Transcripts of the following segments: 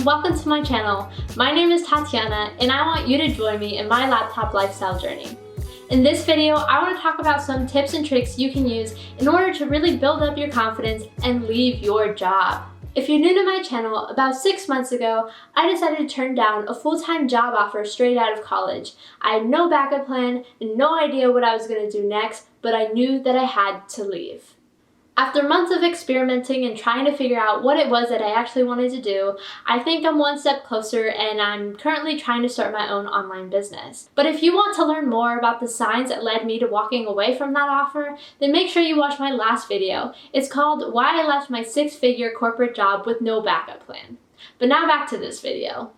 and welcome to my channel. My name is Tatiana and I want you to join me in my laptop lifestyle journey. In this video, I want to talk about some tips and tricks you can use in order to really build up your confidence and leave your job. If you're new to my channel, about 6 months ago, I decided to turn down a full-time job offer straight out of college. I had no backup plan and no idea what I was going to do next, but I knew that I had to leave. After months of experimenting and trying to figure out what it was that I actually wanted to do, I think I'm one step closer and I'm currently trying to start my own online business. But if you want to learn more about the signs that led me to walking away from that offer, then make sure you watch my last video. It's called Why I Left My 6-Figure Corporate Job with No Backup Plan. But now back to this video.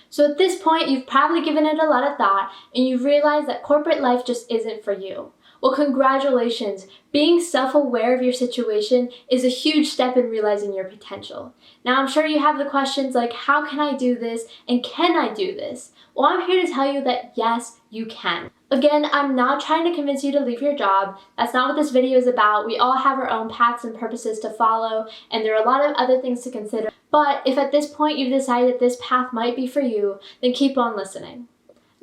So at this point, you've probably given it a lot of thought and you've realized that corporate life just isn't for you. Well, congratulations! Being self-aware of your situation is a huge step in realizing your potential. Now, I'm sure you have the questions like, how can I do this and can I do this? Well, I'm here to tell you that yes, you can. Again, I'm not trying to convince you to leave your job. That's not what this video is about. We all have our own paths and purposes to follow, and there are a lot of other things to consider. But if at this point you've decided that this path might be for you, then keep on listening.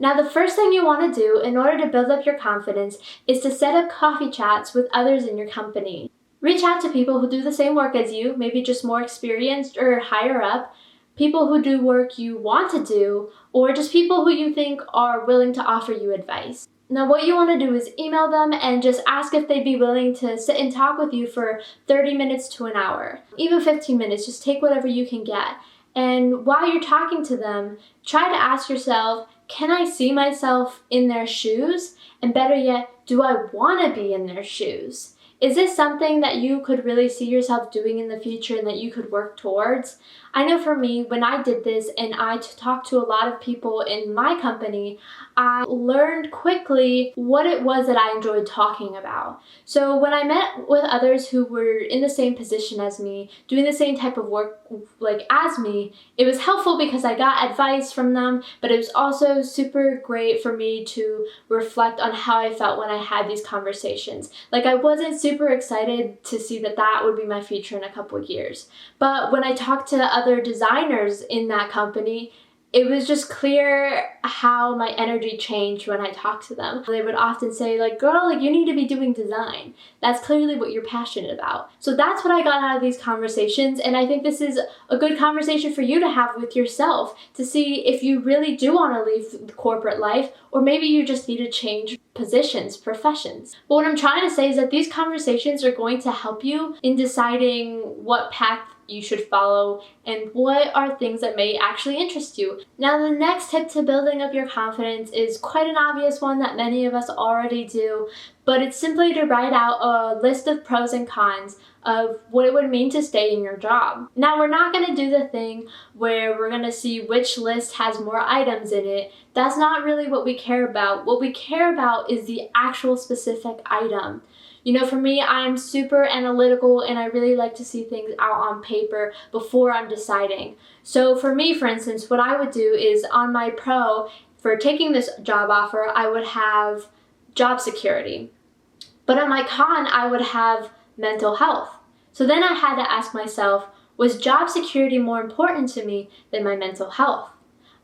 Now, the first thing you want to do in order to build up your confidence is to set up coffee chats with others in your company. Reach out to people who do the same work as you, maybe just more experienced or higher up, people who do work you want to do, or just people who you think are willing to offer you advice. Now, what you want to do is email them and just ask if they'd be willing to sit and talk with you for 30 minutes to an hour, even 15 minutes, just take whatever you can get. And while you're talking to them, try to ask yourself, can I see myself in their shoes? And better yet, do I want to be in their shoes? Is this something that you could really see yourself doing in the future and that you could work towards? I know for me, when I did this and I talked to a lot of people in my company, I learned quickly what it was that I enjoyed talking about. So when I met with others who were in the same position as me, doing the same type of work as me, it was helpful because I got advice from them, but it was also super great for me to reflect on how I felt when I had these conversations. I wasn't super excited to see that that would be my future in a couple of years. But when I talked to other designers in that company, it was just clear how my energy changed when I talked to them. They would often say, girl, you need to be doing design. That's clearly what you're passionate about. So that's what I got out of these conversations, and I think this is a good conversation for you to have with yourself to see if you really do want to leave the corporate life, or maybe you just need to change positions, professions. But what I'm trying to say is that these conversations are going to help you in deciding what path you should follow and what are things that may actually interest you. Now, the next tip to building up your confidence is quite an obvious one that many of us already do, but it's simply to write out a list of pros and cons of what it would mean to stay in your job. Now, we're not going to do the thing where we're going to see which list has more items in it. That's not really what we care about. What we care about is the actual specific item. You know, for me, I'm super analytical and I really like to see things out on paper before I'm deciding. So for me, for instance, what I would do is on my pro for taking this job offer, I would have job security. But on my con, I would have mental health. So then I had to ask myself, was job security more important to me than my mental health?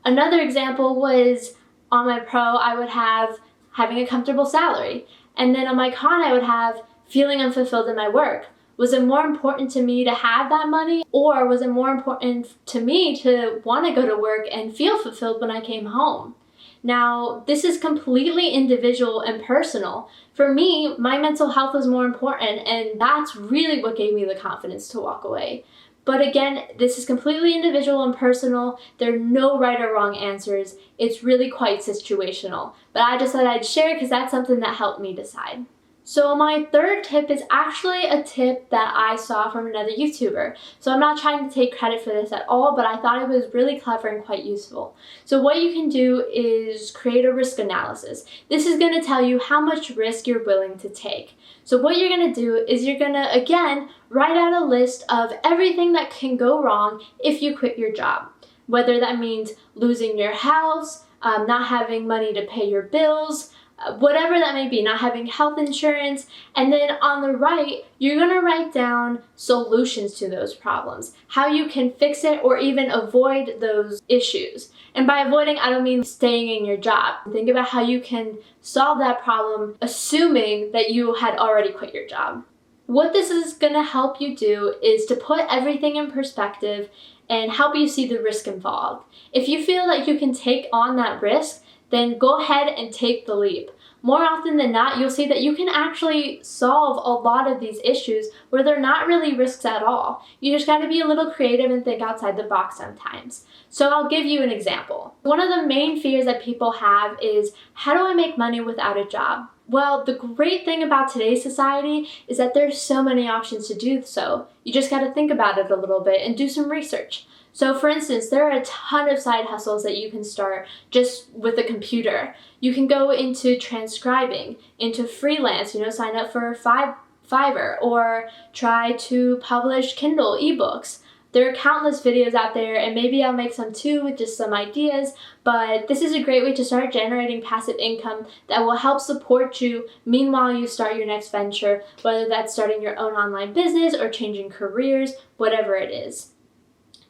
Another example was on my pro, I would have having a comfortable salary. And then on my con, I would have feeling unfulfilled in my work. Was it more important to me to have that money, or was it more important to me to want to go to work and feel fulfilled when I came home? Now, this is completely individual and personal. For me, my mental health was more important, and that's really what gave me the confidence to walk away. But again, this is completely individual and personal. There are no right or wrong answers. It's really quite situational. But I just thought I'd share because that's something that helped me decide. So my third tip is actually a tip that I saw from another YouTuber. So I'm not trying to take credit for this at all, but I thought it was really clever and quite useful. So what you can do is create a risk analysis. This is going to tell you how much risk you're willing to take. So what you're going to do is you're going to, again, write out a list of everything that can go wrong if you quit your job. Whether that means losing your house, not having money to pay your bills, whatever that may be, not having health insurance. And then on the right, you're gonna write down solutions to those problems, how you can fix it or even avoid those issues. And by avoiding, I don't mean staying in your job. Think about how you can solve that problem, assuming that you had already quit your job. What this is gonna help you do is to put everything in perspective and help you see the risk involved. If you feel like you can take on that risk, then go ahead and take the leap. More often than not, you'll see that you can actually solve a lot of these issues where they're not really risks at all. You just gotta be a little creative and think outside the box sometimes. So I'll give you an example. One of the main fears that people have is, how do I make money without a job? Well, the great thing about today's society is that there's so many options to do so. You just gotta think about it a little bit and do some research. So for instance, there are a ton of side hustles that you can start just with a computer. You can go into transcribing, into freelance, sign up for Fiverr, or try to publish Kindle ebooks. There are countless videos out there, and maybe I'll make some too with just some ideas, but this is a great way to start generating passive income that will help support you meanwhile you start your next venture, whether that's starting your own online business or changing careers, whatever it is.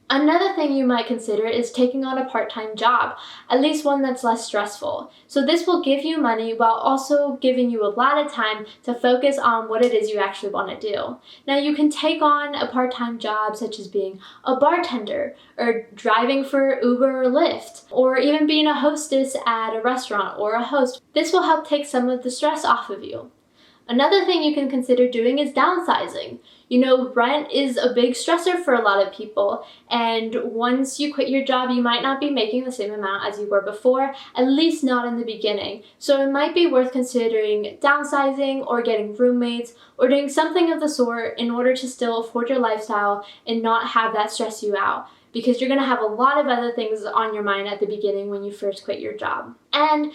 Another thing you might consider is taking on a part-time job, at least one that's less stressful. So this will give you money while also giving you a lot of time to focus on what it is you actually want to do. Now you can take on a part-time job such as being a bartender, or driving for Uber or Lyft, or even being a hostess at a restaurant or a host. This will help take some of the stress off of you. Another thing you can consider doing is downsizing. Rent is a big stressor for a lot of people, and once you quit your job, you might not be making the same amount as you were before, at least not in the beginning. So it might be worth considering downsizing or getting roommates or doing something of the sort in order to still afford your lifestyle and not have that stress you out, because you're going to have a lot of other things on your mind at the beginning when you first quit your job. And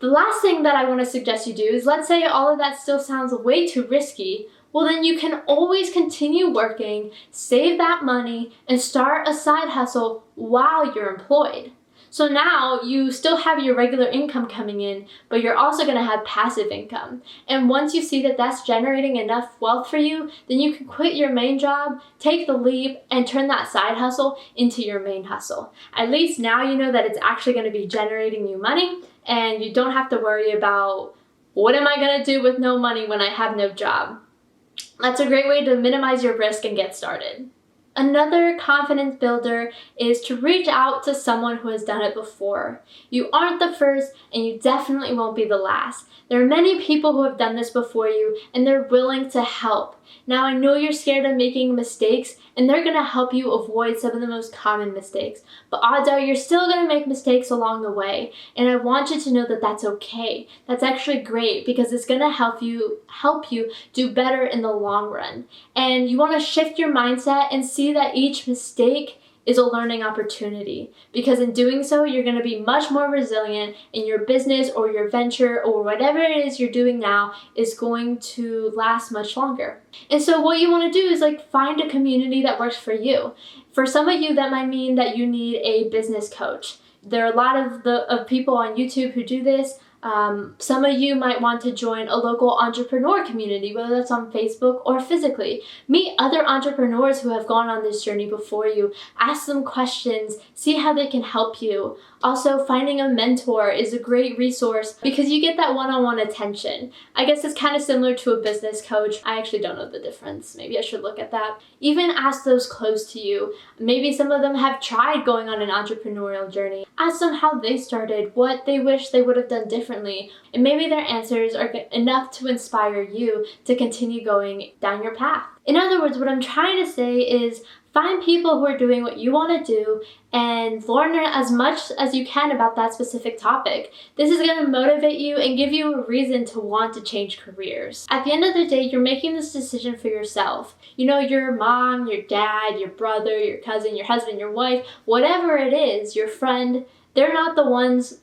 the last thing that I want to suggest you do is, let's say all of that still sounds way too risky. Well, then you can always continue working, save that money, and start a side hustle while you're employed. So now you still have your regular income coming in, but you're also going to have passive income. And once you see that that's generating enough wealth for you, then you can quit your main job, take the leap, and turn that side hustle into your main hustle. At least now you know that it's actually going to be generating you money, and you don't have to worry about, what am I going to do with no money when I have no job? That's a great way to minimize your risk and get started. Another confidence builder is to reach out to someone who has done it before. You aren't the first, and you definitely won't be the last. There are many people who have done this before you, and they're willing to help. Now, I know you're scared of making mistakes, and they're going to help you avoid some of the most common mistakes. But odds are you're still going to make mistakes along the way, and I want you to know that that's okay. That's actually great, because it's going to help you do better in the long run. And you want to shift your mindset and see that each mistake is a learning opportunity, because in doing so, you're going to be much more resilient, and your business or your venture or whatever it is you're doing now is going to last much longer. And so what you want to do is find a community that works for you. For some of you, that might mean that you need a business coach. There are a lot of people on YouTube who do this. Some of you might want to join a local entrepreneur community, whether that's on Facebook or physically. Meet other entrepreneurs who have gone on this journey before you. Ask them questions, see how they can help you. Also, finding a mentor is a great resource because you get that one-on-one attention. I guess it's kind of similar to a business coach. I actually don't know the difference. Maybe I should look at that. Even ask those close to you. Maybe some of them have tried going on an entrepreneurial journey. Ask them how they started, what they wish they would have done differently, and maybe their answers are enough to inspire you to continue going down your path. In other words, what I'm trying to say is find people who are doing what you want to do and learn as much as you can about that specific topic. This is going to motivate you and give you a reason to want to change careers. At the end of the day, you're making this decision for yourself. Your mom, your dad, your brother, your cousin, your husband, your wife, whatever it is, your friend, they're not the ones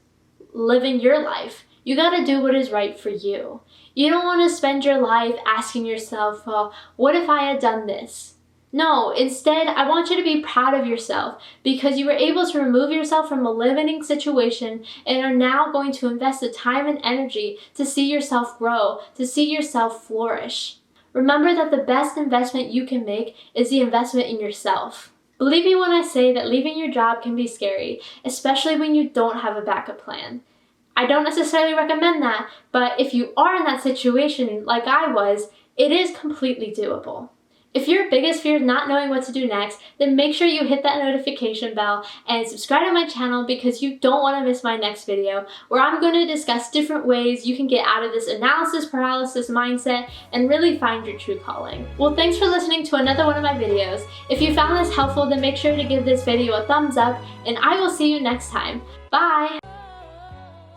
living your life. You got to do what is right for you. You don't want to spend your life asking yourself, well, what if I had done this? No, instead, I want you to be proud of yourself because you were able to remove yourself from a limiting situation and are now going to invest the time and energy to see yourself grow, to see yourself flourish. Remember that the best investment you can make is the investment in yourself. Believe me when I say that leaving your job can be scary, especially when you don't have a backup plan. I don't necessarily recommend that, but if you are in that situation like I was, it is completely doable. If your biggest fear is not knowing what to do next, then make sure you hit that notification bell and subscribe to my channel because you don't want to miss my next video where I'm going to discuss different ways you can get out of this analysis paralysis mindset and really find your true calling. Well, thanks for listening to another one of my videos. If you found this helpful, then make sure to give this video a thumbs up and I will see you next time. Bye!